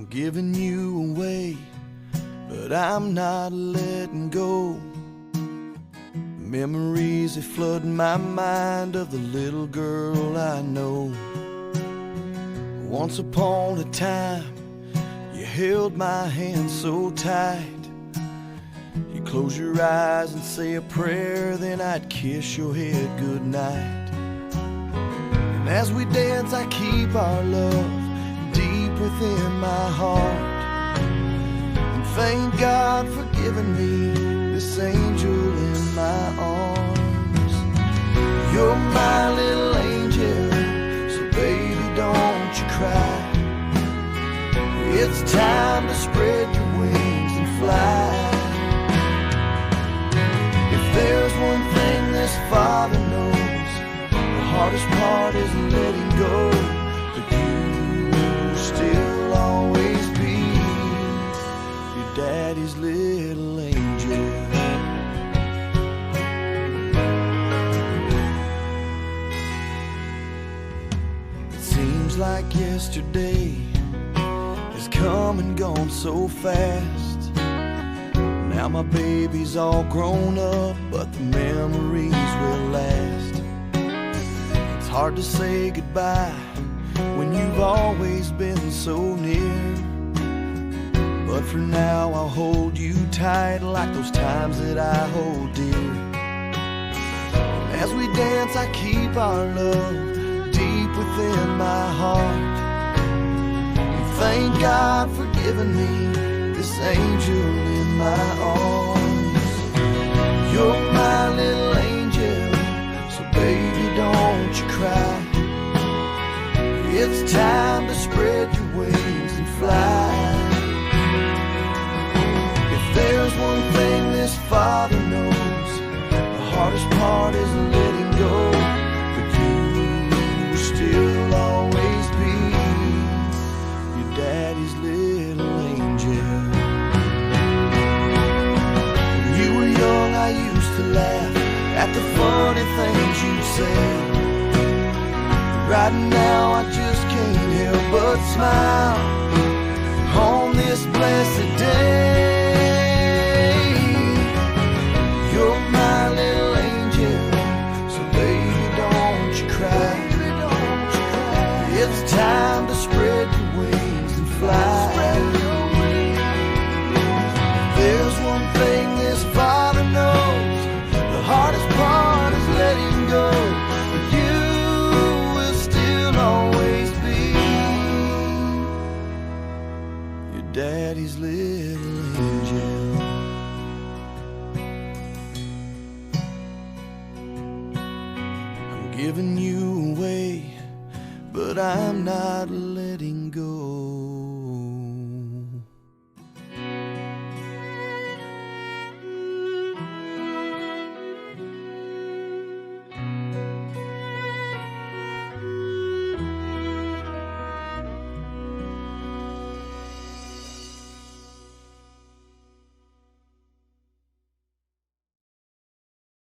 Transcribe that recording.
giving you away, but I'm not letting go. Memories they flood my mind of the little girl I know. Once upon a time, you held my hand so tight. You close your eyes and say a prayer, then I'd kiss your head goodnight. And as we dance, I keep our love deep within my heart. And thank God for giving me this angel in my arms. You're my little angel, so baby don't you cry. It's time to spread your wings and fly. If there's one thing this father knows, the hardest part is letting go. But you still always be your daddy's little angel. It seems like yesterday has come and gone so fast. Now my baby's all grown up, but the memories will last. It's hard to say goodbye when you've always been so near, but for now I'll hold you tight like those times that I hold dear. As we dance, I keep our love deep within my heart. Thank God for giving me this angel in my arms. You're my little angel, so baby don't you cry. It's time to spread your wings and fly. If there's one thing this father knows, the hardest part is letting go. But you still always be daddy's little angel. When you were young, I used to laugh at the funny things you said. Right now I just can't help but smile on this blessed day. You're my little angel, so baby don't you cry. It's time to spread your wings and fly. There's one thing this father knows, the hardest part is letting go. But you will still always be your daddy's little angel. I'm giving you away, but I'm not letting go.